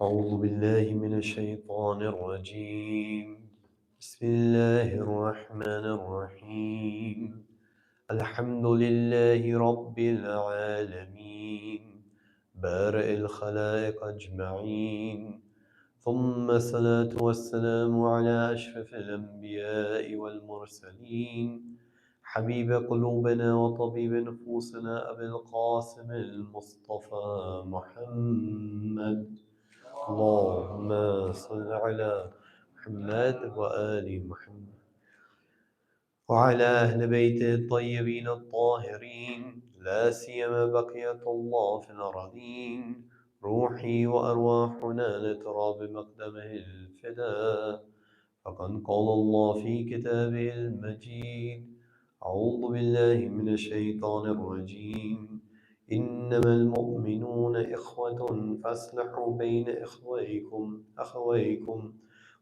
أعوذ بالله من الشيطان الرجيم بسم الله الرحمن الرحيم الحمد لله رب العالمين بارئ الخلائق أجمعين ثم الصلاة والسلام على أشرف الأنبياء والمرسلين حبيب قلوبنا وطبيب نفوسنا أبي القاسم المصطفى محمد اللهم صل على محمد وآل محمد وعلى أهل بيته الطيبين الطاهرين لا سيما بقية الله في الأرضين روحي وأرواحنا لتراب مقدمه الفداء فقد قال الله في كتابه المجيد أعوذ بالله من الشيطان الرجيم إنما المؤمنون إخوة فاصلحوا بين أخويكم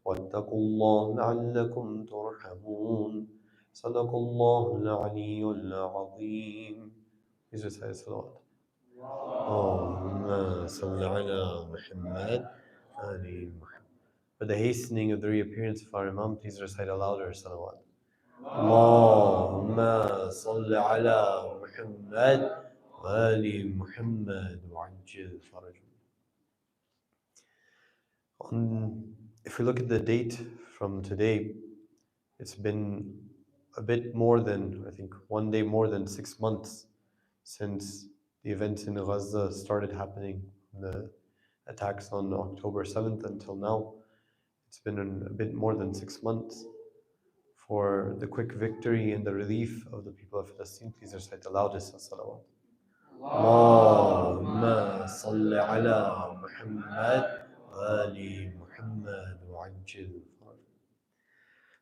واتقوا الله لعلكم ترحمون صدق الله العلي العظيم. Please recite salawat. اللهم صل على محمد آل محمد. For the hastening of the reappearance of our Imam, please recite a louder salawat. اللهم صل على محمد وآل محمد وعجل فرجهم. If we look at the date from today, it's been a bit more than, I think, one day more than 6 months since the events in Gaza started happening, the attacks on October 7th until now. It's been a bit more than 6 months for the quick victory and the relief of the people of Palestine. Please recite the loudest salawat. اللهم صل على محمد وآل محمد وعجل فرجهم.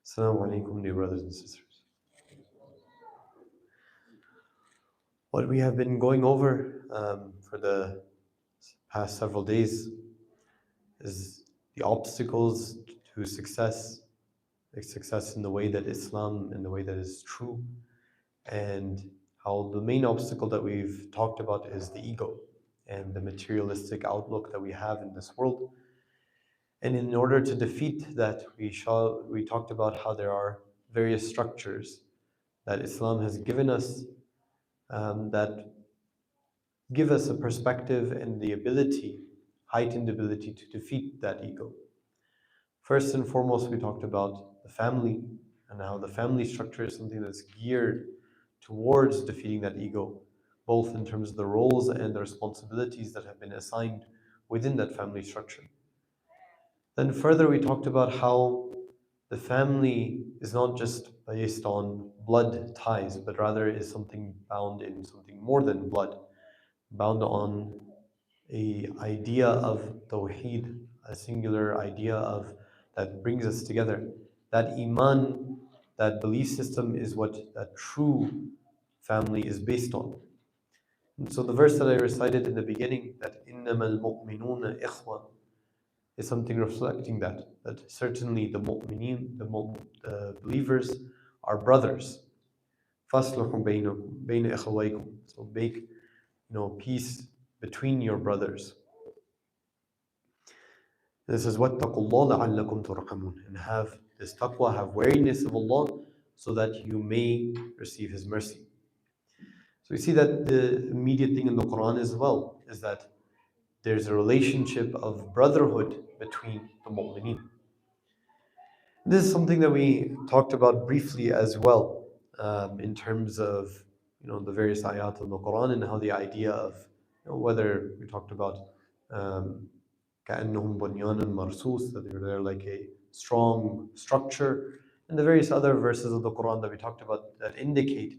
Assalamu alaikum, dear brothers and sisters. What we have been going over for the past several days is the obstacles to success, like success in the way that Islam, in the way that is true, and how the main obstacle that we've talked about is the ego and the materialistic outlook that we have in this world. And in order to defeat that, we talked about how there are various structures that Islam has given us that give us a perspective and the ability, heightened ability to defeat that ego. First and foremost, we talked about the family and how the family structure is something that's geared towards defeating that ego, both in terms of the roles and the responsibilities that have been assigned within that family structure. Then further, we talked about how the family is not just based on blood ties, but rather is something bound in something more than blood, bound on a idea of tawheed, a singular idea of that brings us together. That iman, that belief system is what that true family is based on. And so the verse that I recited in the beginning, that إِنَّمَا الْمُؤْمِنُونَ إِخْوَةٌ, is something reflecting that certainly the mu'mineen, the believers are brothers. فَاصْلُحُوا بَيْنَ أَخَوَيْكُمْ. So make peace between your brothers. This is وَاتَّقُوا اللَّهَ لَعَلَّكُمْ تُرْحَمُونَ, and have this taqwa, have wariness of Allah, so that you may receive His mercy. So we see that the immediate thing in the Quran as well is that there's a relationship of brotherhood between the mu'mineen. This is something that we talked about briefly as well, in terms of the various ayat of the Quran and how the idea of whether we talked about كأنهم بنيان مرصوص, that they're like a strong structure, and the various other verses of the Quran that we talked about that indicate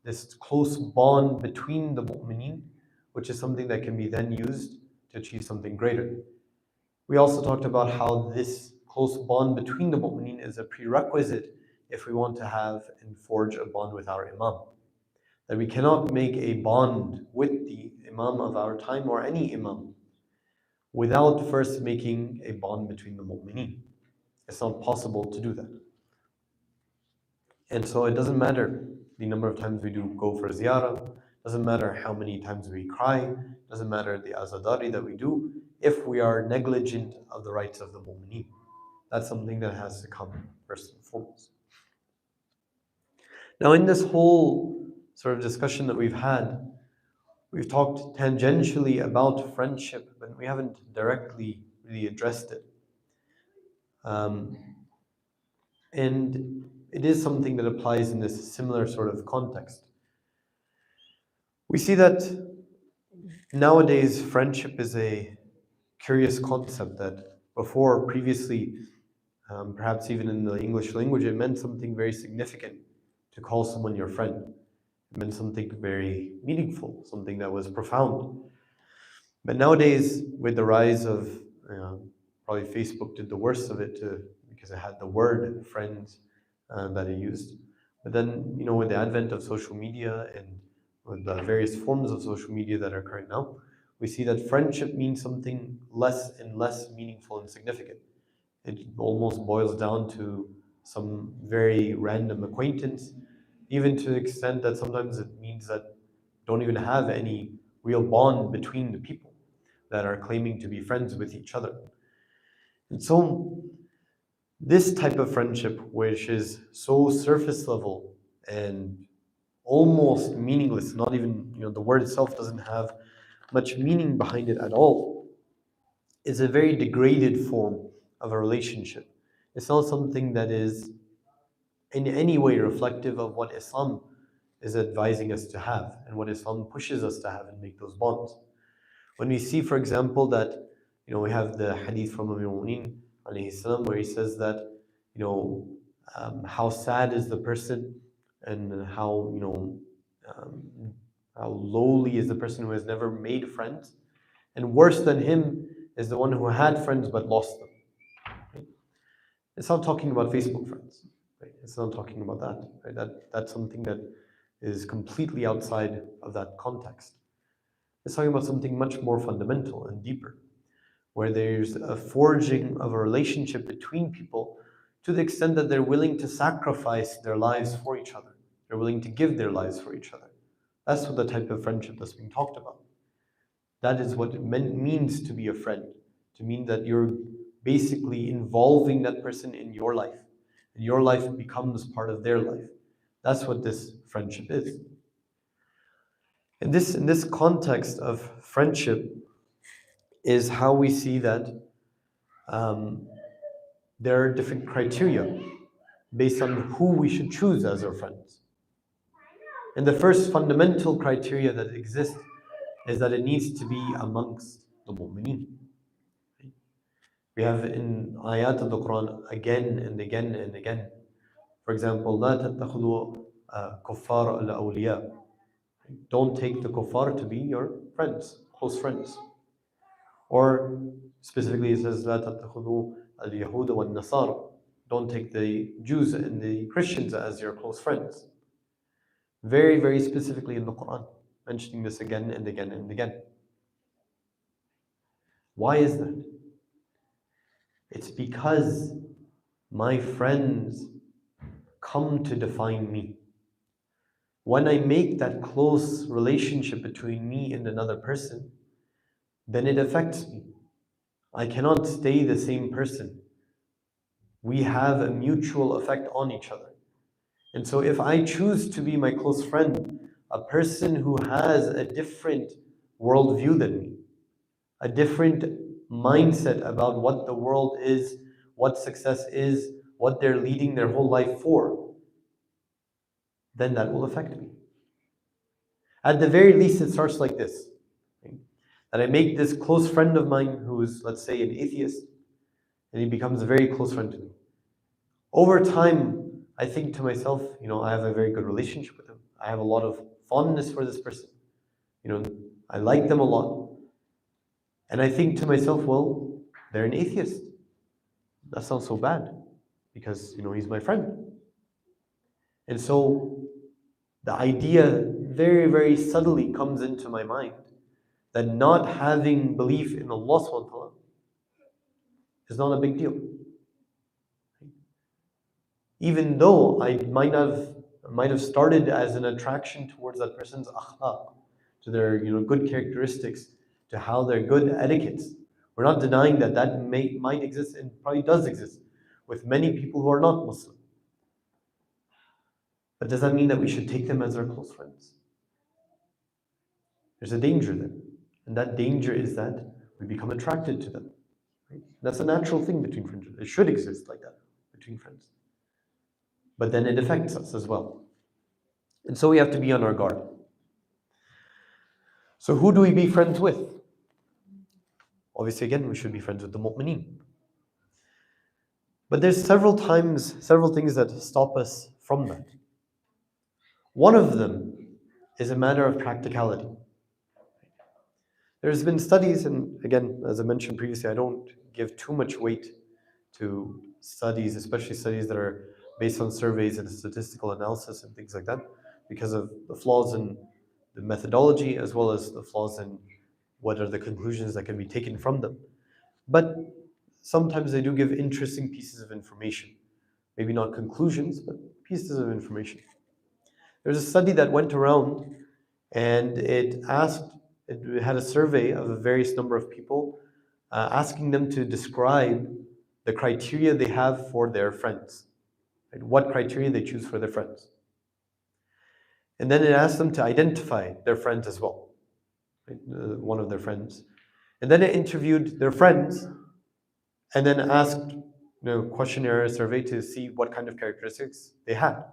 this close bond between the mu'mineen, which is something that can be then used to achieve something greater. We also talked about how this close bond between the mu'mineen is a prerequisite if we want to have and forge a bond with our imam. That we cannot make a bond with the imam of our time or any imam without first making a bond between the mu'mineen. It's not possible to do that. And so it doesn't matter the number of times we do go for ziyarah, doesn't matter how many times we cry, doesn't matter the azadari that we do, if we are negligent of the rights of the mu'mineen. That's something that has to come first and foremost. Now, in this whole sort of discussion that we've had, we've talked tangentially about friendship, but we haven't directly really addressed it. And it is something that applies in this similar sort of context. We see that nowadays friendship is a curious concept that before, previously, perhaps even in the English language, it meant something very significant to call someone your friend. It meant something very meaningful, something that was profound. But nowadays, with the rise of, probably Facebook did the worst of it because it had the word friends that it used. But then, with the advent of social media and with the various forms of social media that are current now, we see that friendship means something less and less meaningful and significant. It almost boils down to some very random acquaintance, even to the extent that sometimes it means that don't even have any real bond between the people that are claiming to be friends with each other. And so this type of friendship, which is so surface level and almost meaningless, not even, the word itself doesn't have much meaning behind it at all, is a very degraded form of a relationship. It's not something that is in any way reflective of what Islam is advising us to have and what Islam pushes us to have and make those bonds. When we see, for example, that we have the hadith from Amir al-Mu'minin alayhi salam, where he says that how sad is the person and how lowly is the person who has never made friends, and worse than him is the one who had friends but lost them. Right? It's not talking about Facebook friends. Right? It's not talking about that. Right? That's something that is completely outside of that context. It's talking about something much more fundamental and deeper, where there's a forging of a relationship between people to the extent that they're willing to sacrifice their lives for each other. They're willing to give their lives for each other. That's what the type of friendship that's being talked about. That is what it means to be a friend, to mean that you're basically involving that person in your life, and your life becomes part of their life. That's what this friendship is. In this context of friendship is how we see that there are different criteria based on who we should choose as our friends. And the first fundamental criteria that exists is that it needs to be amongst the mu'mineen. We have in ayat of the Quran again and again and again. For example, لا تتخذوا كفار الأولياء. Don't take the kuffar to be your friends, close friends. Or specifically it says لا تتخذوا اليهود والنصارى. Don't take the Jews and the Christians as your close friends. Very, very specifically in the Quran, mentioning this again and again and again. Why is that? It's because my friends come to define me. When I make that close relationship between me and another person, then it affects me. I cannot stay the same person. We have a mutual effect on each other. And so if I choose to be my close friend, a person who has a different worldview than me, a different mindset about what the world is, what success is, what they're leading their whole life for, then that will affect me. At the very least, it starts like this. Okay? That I make this close friend of mine who is, let's say, an atheist, and he becomes a very close friend to me. Over time, I think to myself, I have a very good relationship with him. I have a lot of fondness for this person. I like them a lot. And I think to myself, well, they're an atheist. That sounds so bad because, he's my friend. And so the idea very, very subtly comes into my mind that not having belief in Allah subhanahu wa ta'ala is not a big deal. Even though I might have started as an attraction towards that person's akhlaq, to their good characteristics, to how they're good etiquettes, We're not denying that might exist and probably does exist with many people who are not Muslim. But does that mean that we should take them as our close friends? There's a danger there. And that danger is that we become attracted to them. Right? That's a natural thing between friends. It should exist like that between friends. But then it affects us as well. And so we have to be on our guard. So who do we be friends with? Obviously, again, we should be friends with the mu'mineen. But there's several things that stop us from that. One of them is a matter of practicality. There's been studies, and again, as I mentioned previously, I don't give too much weight to studies, especially studies that are based on surveys and statistical analysis and things like that, because of the flaws in the methodology as well as the flaws in what are the conclusions that can be taken from them. But sometimes they do give interesting pieces of information. Maybe not conclusions, but pieces of information. There's a study that went around and it had a survey of a various number of people, asking them to describe the criteria they have for their friends, right? What criteria they choose for their friends. And then it asked them to identify their friends as well, right? One of their friends. And then it interviewed their friends and then asked questionnaire survey to see what kind of characteristics they had.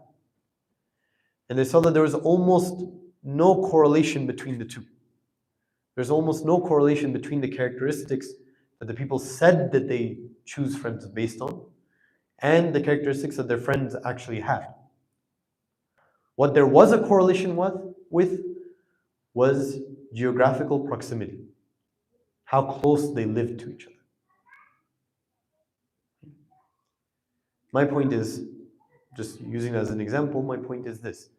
And they saw that there was almost no correlation between the two. There's almost no correlation between the characteristics that the people said that they choose friends based on and the characteristics that their friends actually had. What there was a correlation with was geographical proximity, how close they lived to each other. My point is, just using it as an example, my point is this,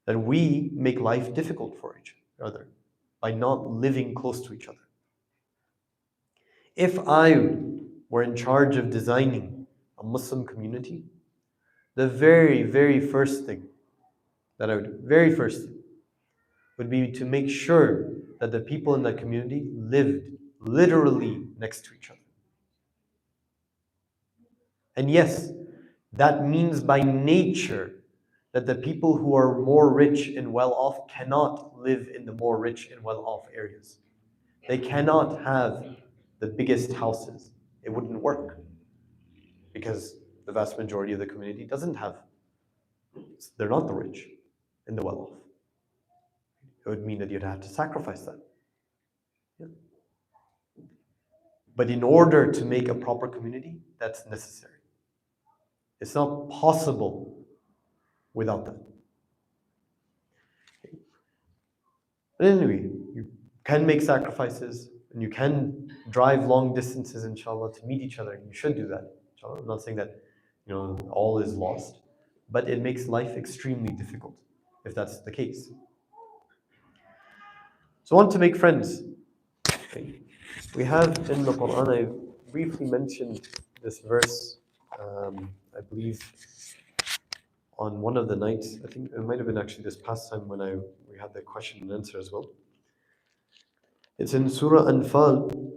that we make life difficult for each other by not living close to each other. If I were in charge of designing a Muslim community, the very, very first thing that I would do, would be to make sure that the people in that community lived literally next to each other. And yes, that means by nature that the people who are more rich and well off cannot live in the more rich and well off areas. They cannot have the biggest houses. It wouldn't work because the vast majority of the community doesn't have, they're not the rich and the well off. It would mean that you'd have to sacrifice that. Yeah. But in order to make a proper community, that's necessary. It's not possible without that. Okay. But anyway, you can make sacrifices and you can drive long distances, inshallah, to meet each other. You should do that. Inshallah. I'm not saying that all is lost, but it makes life extremely difficult if that's the case. So I want to make friends. Okay. We have in the Quran, I briefly mentioned this verse, I believe on one of the nights. I think it might have been actually this past time when we had the question and answer as well. It's in Surah Anfal.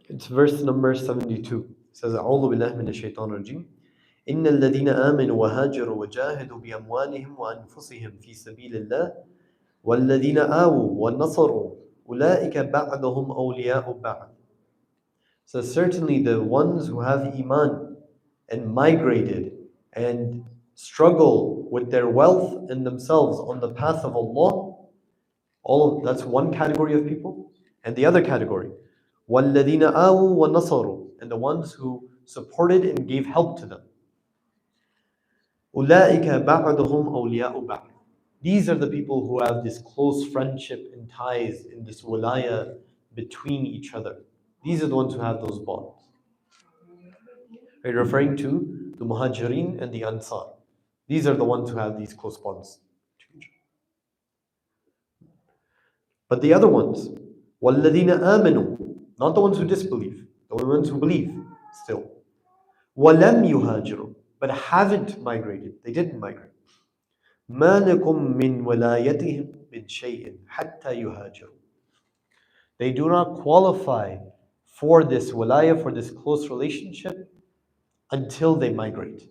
It's verse number 72. It says, أعوذ بالله من الشيطان الرجيم إن الذين آمنوا وهاجروا وجاهدوا بأموالهم وأنفسهم في سبيل الله والذين آووا ونصروا أولئك بعضهم أولياء بعض. So certainly the ones who have Iman and migrated and struggle with their wealth and themselves on the path of Allah, that's one category of people. And the other category, وَالَّذِينَ آوُوا وَنَصَرُوا, and the ones who supported and gave help to them. أُولَٰئِكَ بَعْضُهُمْ أَوْلِيَاءُ بَعْضٍ. These are the people who have this close friendship and ties in this wilaya between each other. These are the ones who have those bonds. Right, referring to the Muhajirin and the Ansar. These are the ones who have these close bonds to each other. But the other ones, وَالَّذِينَ آمَنُوا, not the ones who disbelieve, the ones who believe still. وَلَمْ يُهَاجِرُوا, but haven't migrated, they didn't migrate. مَا لَكُم مِّن وَلَايَتِهِمْ مِنْ شَيْءٍ حَتَّى يُهَاجِرُوا. They do not qualify for this wilayah, for this close relationship, until they migrate.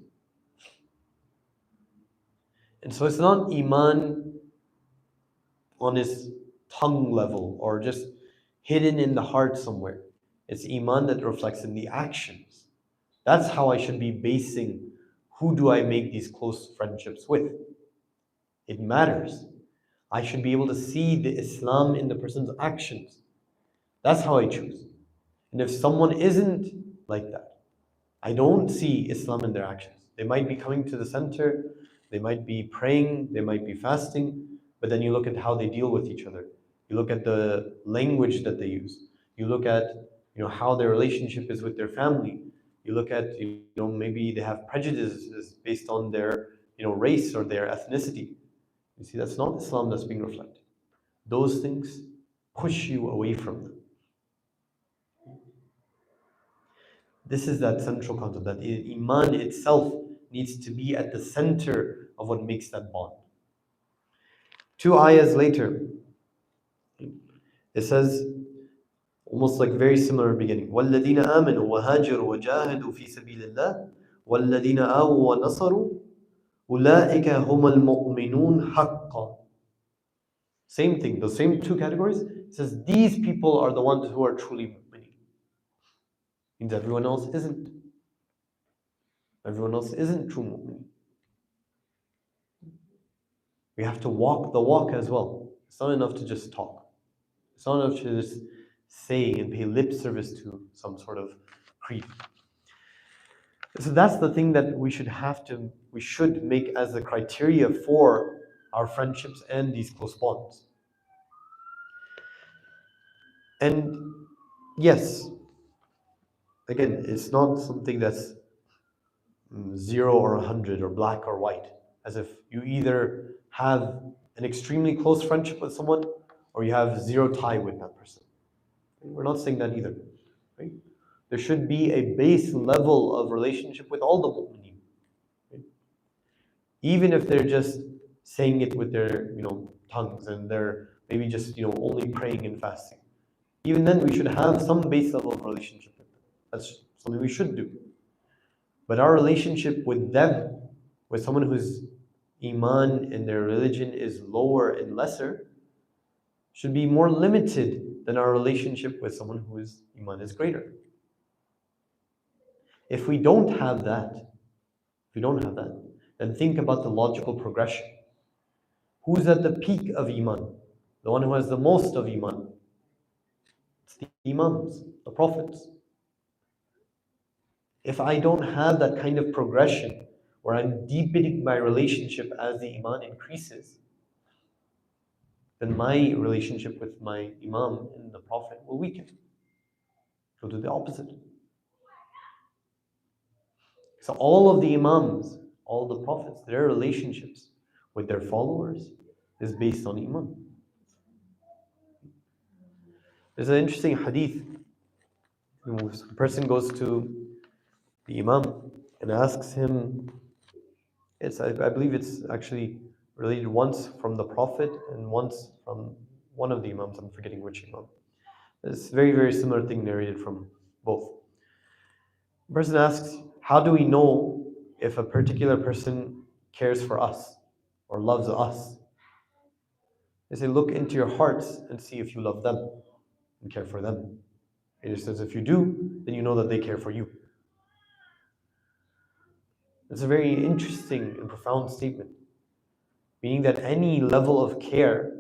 And so it's not iman on his tongue level or just hidden in the heart somewhere. It's iman that reflects in the actions. That's how I should be basing who do I make these close friendships with. It matters. I should be able to see the Islam in the person's actions. That's how I choose. And if someone isn't like that, I don't see Islam in their actions. They might be coming to the center, they might be praying, they might be fasting, but then you look at how they deal with each other. You look at the language that they use. You look at how their relationship is with their family. You look at maybe they have prejudices based on their race or their ethnicity. You see, that's not Islam that's being reflected. Those things push you away from them. This is that central concept, that iman itself needs to be at the center of what makes that bond. 2 ayahs later, it says, almost like very similar beginning, وَالَّذِينَ آمَنُوا وَهَاجَرُوا وَجَاهَدُوا فِي سَبِيلِ اللَّهِ وَالَّذِينَ آووا وَنَصَرُوا أُولَٰئِكَ هُمَ الْمُؤْمِنُونَ حَقًّا. Same thing, those same two categories. It says these people are the ones who are truly mu'mineen. Means everyone else isn't. Everyone else isn't true mu'mineen. We have to walk the walk as well. It's not enough to just talk. It's not enough to just say and pay lip service to some sort of creed. So that's the thing that we should make as a criteria for our friendships and these close bonds. And yes, again, it's not something that's 0 or 100 or black or white, as if you either have an extremely close friendship with someone or you have zero tie with that person. We're not saying that either, right? There should be a base level of relationship with all the mu'mineen, right? Even if they're just saying it with their tongues and they're maybe just only praying and fasting. Even then, we should have some base level of relationship with them. That's something we should do. But our relationship with them, with someone whose iman and their religion is lower and lesser, should be more limited than our relationship with someone whose iman is greater. If we don't have that, then think about the logical progression. Who's at the peak of iman? The one who has the most of iman. It's the imams, the prophets. If I don't have that kind of progression where I'm deepening my relationship as the iman increases, then my relationship with my imam and the prophet will weaken. It'll do the opposite. So all of the imams, all the prophets, their relationships with their followers is based on iman. There's an interesting hadith. A person goes to the imam and asks him, I believe it's actually related once from the prophet and once from one of the imams, I'm forgetting which imam. It's a very, very similar thing narrated from both. The person asks, how do we know if a particular person cares for us or loves us? They say, look into your hearts and see if you love them and care for them. It says, if you do, then you know that they care for you. It's a very interesting and profound statement, meaning that any level of care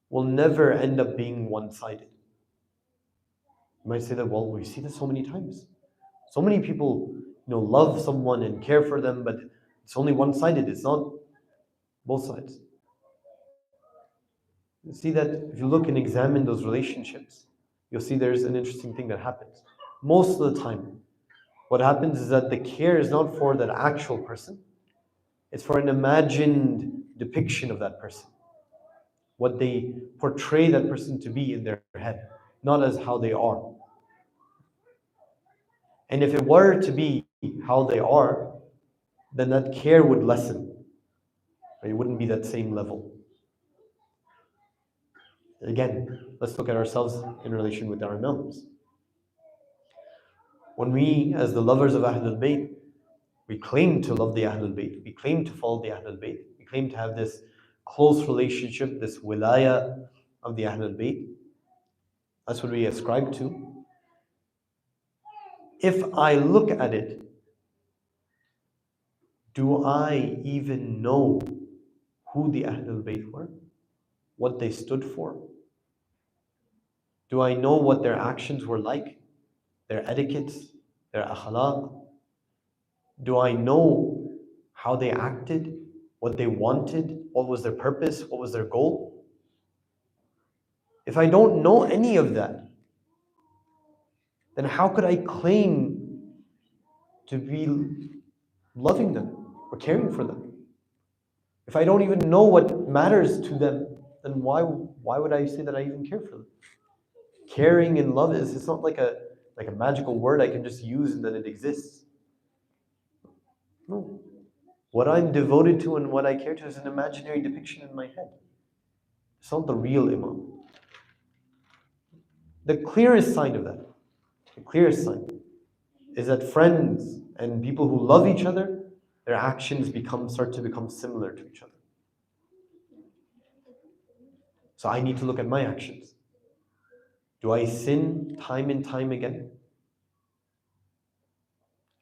will never end up being one-sided. You might say that, well, we see this so many times. So many people, love someone and care for them, but it's only one-sided. It's not both sides. You see that if you look and examine those relationships, you'll see there's an interesting thing that happens. Most of the time, what happens is that the care is not for that actual person. It's for an imagined depiction of that person. What they portray that person to be in their head, not as how they are. And if it were to be how they are, then that care would lessen. It wouldn't be that same level. Again, let's look at ourselves in relation with our imams. When we, as the lovers of Ahlul Bayt, we claim to love the Ahlul Bayt, we claim to follow the Ahlul Bayt, we claim to have this close relationship, this wilaya of the Ahlul Bayt, that's what we ascribe to. If I look at it, do I even know who the Ahlul Bayt were? What they stood for? Do I know what their actions were like? Their etiquettes? Their akhlaq? Do I know how they acted? What they wanted? What was their purpose? What was their goal? If I don't know any of that, then how could I claim to be loving them or caring for them? If I don't even know what matters to them, then why would I say that I even care for them? Caring and love it's not like a magical word I can just use and then it exists. No. What I'm devoted to and what I care to is an imaginary depiction in my head. It's not the real Imam. The clearest sign of that, the clearest sign, is that friends and people who love each other, their actions start to become similar to each other. So I need to look at my actions. Do I sin time and time again?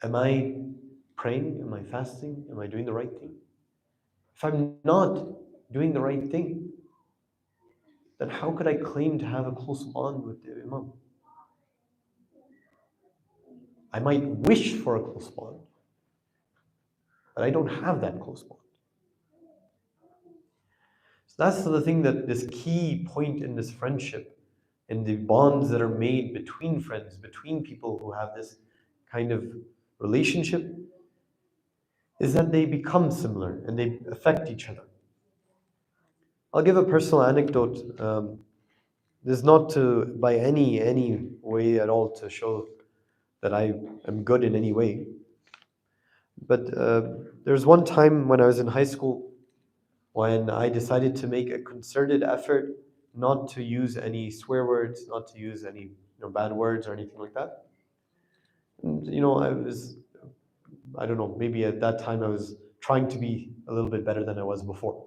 Am I praying? Am I fasting? Am I doing the right thing? If I'm not doing the right thing, then how could I claim to have a close bond with the Imam? I might wish for a close bond, but I don't have that close bond. So that's the thing, that this key point in this friendship and the bonds that are made between friends, between people who have this kind of relationship, is that they become similar and they affect each other. I'll give a personal anecdote. This is not to, by any way at all, to show that I am good in any way. But there was one time when I was in high school when I decided to make a concerted effort not to use any swear words, not to use any bad words or anything like that. And, I don't know, maybe at that time I was trying to be a little bit better than I was before.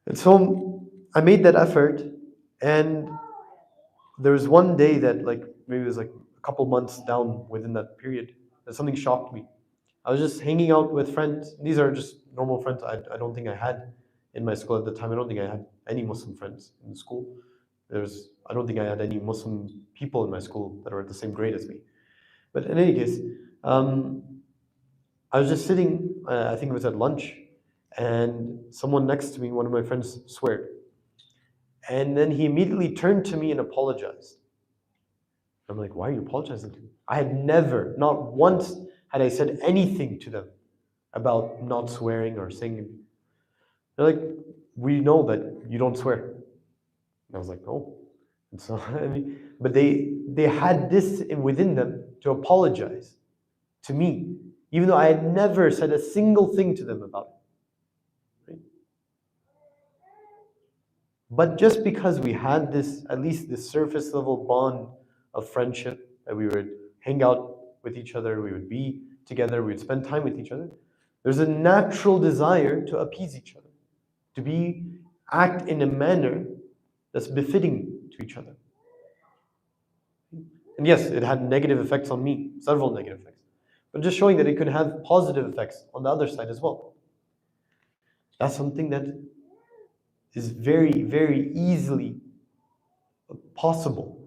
And so I made that effort, and there was one day that maybe it was a couple months down within that period that something shocked me. I was just hanging out with friends. These are just normal friends I don't think I had in my school at the time. I don't think I had any Muslim friends in the school. I don't think I had any Muslim people in my school that are at the same grade as me. But in any case, I was just sitting, I think it was at lunch, and someone next to me, one of my friends, sweared. And then he immediately turned to me and apologized. I'm like, why are you apologizing to me? I had never, not once, had I said anything to them about not swearing or saying. They're like, we know that you don't swear. And I was like, no. And so, but they had this within them to apologize to me, even though I had never said a single thing to them about it. Right? But just because we had this, at least this surface level bond of friendship, that we would hang out with each other, we would be together, we would spend time with each other, there's a natural desire to appease each other, to act in a manner that's befitting to each other. And yes, it had negative effects on me, several negative effects, but just showing that it could have positive effects on the other side as well. That's something that is very, very easily possible.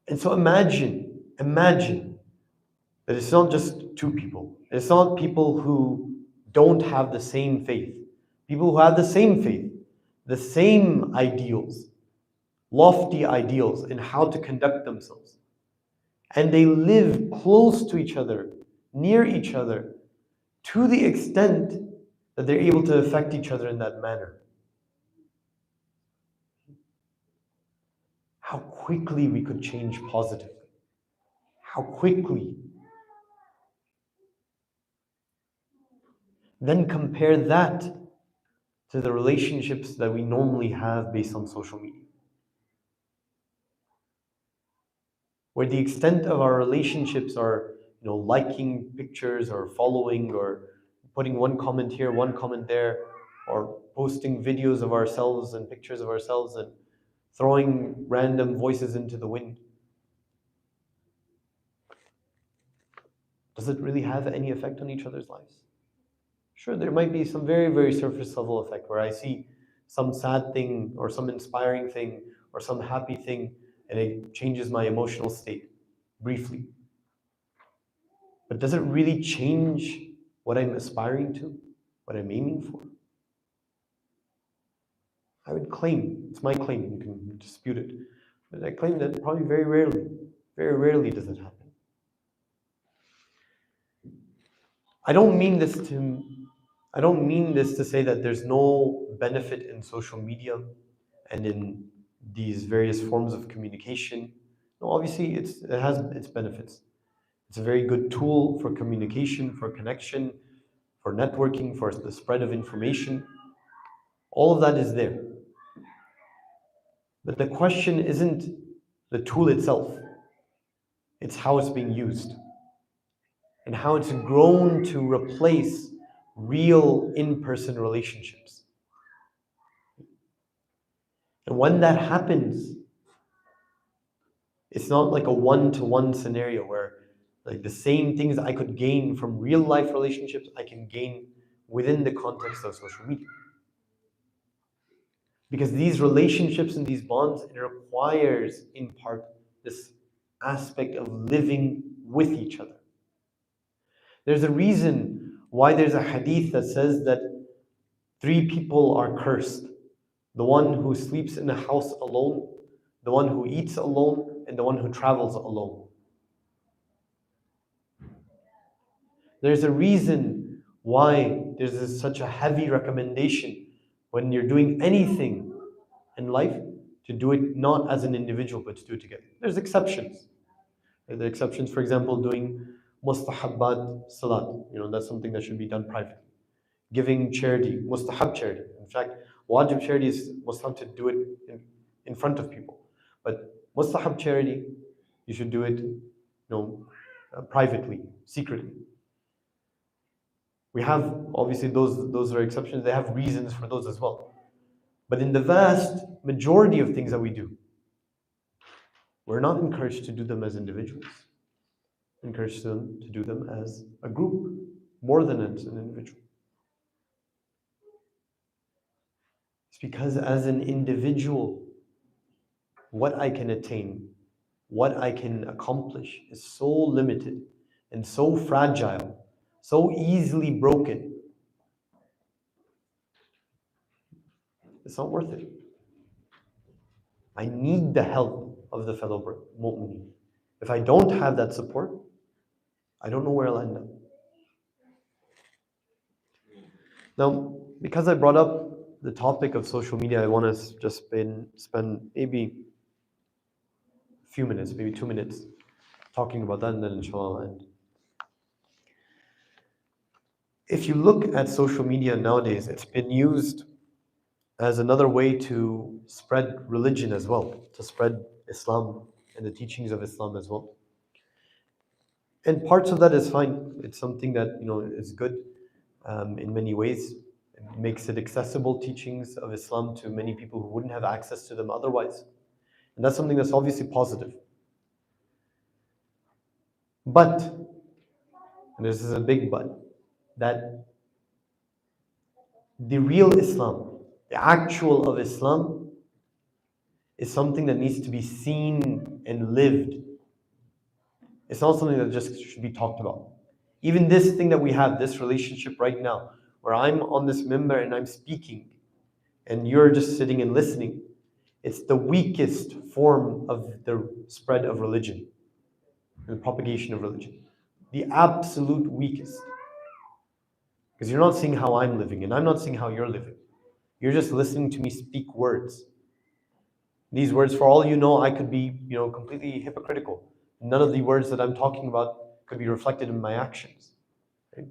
And so imagine that it's not just two people. It's not people who don't have the same faith. People who have the same faith, the same ideals, lofty ideals in how to conduct themselves. And they live close to each other, near each other, to the extent that they're able to affect each other in that manner. How quickly we could change positively. How quickly. Then compare that to the relationships that we normally have based on social media. Where the extent of our relationships are, liking pictures or following or putting one comment here, one comment there, or posting videos of ourselves and pictures of ourselves and throwing random voices into the wind. Does it really have any effect on each other's lives? Sure, there might be some very, very surface level effect where I see some sad thing or some inspiring thing or some happy thing and it changes my emotional state briefly. But does it really change what I'm aspiring to, what I'm aiming for? I would claim, it's my claim, you can dispute it, but I claim that probably very rarely does it happen. I don't mean this to say that there's no benefit in social media and in these various forms of communication. No, obviously it has its benefits. It's a very good tool for communication, for connection, for networking, for the spread of information. All of that is there. But the question isn't the tool itself, it's how it's being used and how it's grown to replace real in-person relationships. And when that happens, it's not like a one-to-one scenario where like the same things I could gain from real life relationships, I can gain within the context of social media. Because these relationships and these bonds, it requires in part this aspect of living with each other. There's a reason why there's a hadith that says that 3 people are cursed. The one who sleeps in a house alone, the one who eats alone, and the one who travels alone. There's a reason why there's such a heavy recommendation when you're doing anything in life to do it not as an individual but to do it together. There's exceptions. There are exceptions, for example, doing mustahabbat salat. That's something that should be done privately. Giving charity, mustahab charity. In fact, wajib charity is mustahab to do it in front of people. But mustahab charity, you should do it privately, secretly. We have, obviously, those are exceptions. They have reasons for those as well. But in the vast majority of things that we do, we're not encouraged to do them as individuals. We're encouraged to do them as a group, more than as an individual. It's because as an individual, what I can attain, what I can accomplish is so limited and so fragile, so easily broken. It's not worth it. I need the help of the fellow mu'mineen. If I don't have that support, I don't know where I'll end up. Now, because I brought up the topic of social media, I want to just spend maybe a few minutes, maybe 2 minutes, talking about that, and then inshallah I'll end. If you look at social media nowadays, it's been used as another way to spread religion as well, to spread Islam and the teachings of Islam as well. And parts of that is fine. It's something that is good in many ways. It makes it accessible, teachings of Islam, to many people who wouldn't have access to them otherwise. And that's something that's obviously positive. But, and this is a big but, that the real Islam, the actual of Islam, is something that needs to be seen and lived. It's not something that just should be talked about. Even this thing that we have, this relationship right now, where I'm on this minbar and I'm speaking, and you're just sitting and listening, it's the weakest form of the spread of religion, the propagation of religion. The absolute weakest. Because you're not seeing how I'm living, and I'm not seeing how you're living. You're just listening to me speak words. These words, for all you know, I could be, completely hypocritical. None of the words that I'm talking about could be reflected in my actions. Right?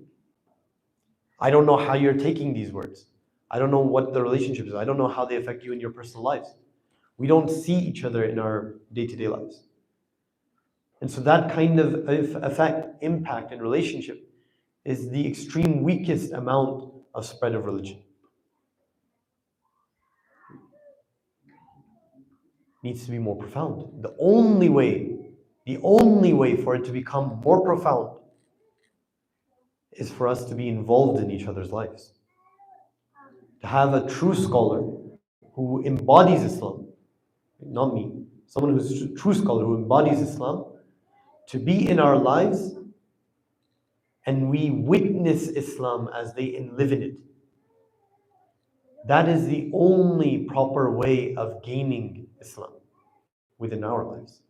I don't know how you're taking these words. I don't know what the relationship is. I don't know how they affect you in your personal lives. We don't see each other in our day-to-day lives. And so that kind of effect, impact, and relationship is the extreme weakest amount of spread of religion. Needs to be more profound. The only way for it to become more profound is for us to be involved in each other's lives. To have a true scholar who embodies Islam, not me, someone who's a true scholar who embodies Islam, to be in our lives and we witness Islam as they live in it. That is the only proper way of gaining Islam within our lives.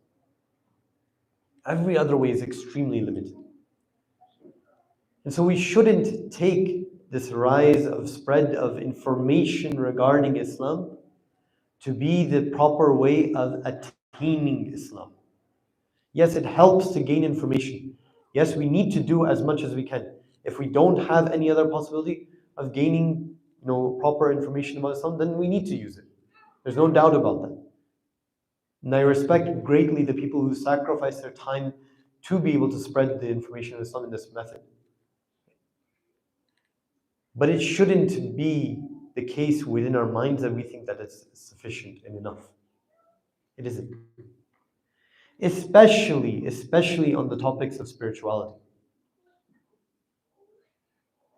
Every other way is extremely limited. And so we shouldn't take this rise of spread of information regarding Islam to be the proper way of attaining Islam. Yes, it helps to gain information. Yes, we need to do as much as we can. If we don't have any other possibility of gaining, proper information about Islam, then we need to use it. There's no doubt about that. And I respect greatly the people who sacrifice their time to be able to spread the information of Islam in this method. But it shouldn't be the case within our minds that we think that it's sufficient and enough. It isn't. Especially on the topics of spirituality.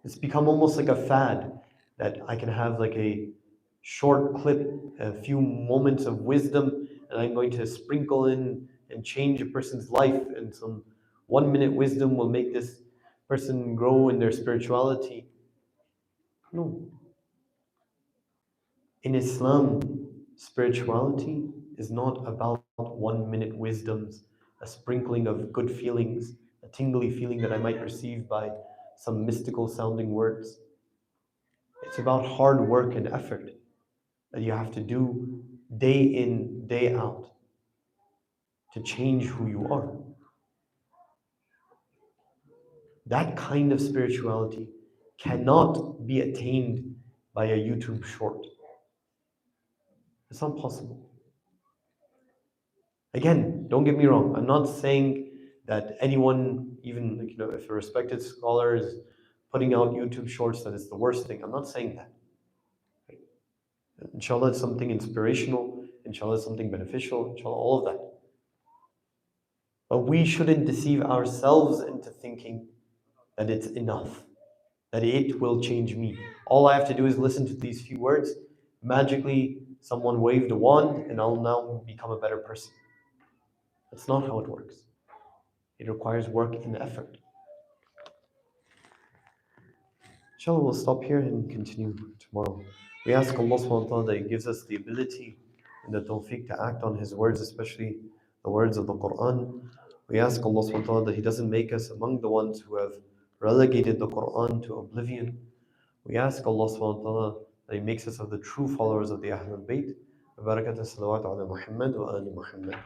It's become almost like a fad that I can have like a short clip, a few moments of wisdom, and I'm going to sprinkle in and change a person's life, and some 1 minute wisdom will make this person grow in their spirituality. No. In Islam, spirituality is not about 1 minute wisdoms, a sprinkling of good feelings, a tingly feeling that I might receive by some mystical sounding words. It's about hard work and effort that you have to do day in, day out to change who you are. That kind of spirituality cannot be attained by a YouTube short. It's not possible. Again, don't get me wrong. I'm not saying that anyone, even if a respected scholar is putting out YouTube shorts, that it's the worst thing. I'm not saying that. Inshallah, it's something inspirational. Inshallah, it's something beneficial. Inshallah, all of that. But we shouldn't deceive ourselves into thinking that it's enough, that it will change me. All I have to do is listen to these few words. Magically, someone waved a wand and I'll now become a better person. That's not how it works. It requires work and effort. Inshallah, we'll stop here and continue tomorrow. We ask Allah subhanahu wa ta'ala that He gives us the ability and the tawfiq to act on His words, especially the words of the Quran. We ask Allah subhanahu wa ta'ala that He doesn't make us among the ones who have relegated the Quran to oblivion. We ask Allah subhanahu wa ta'ala that He makes us of the true followers of the Ahlul Bayt. Barakat as-salawat ala Muhammad wa ali Muhammad.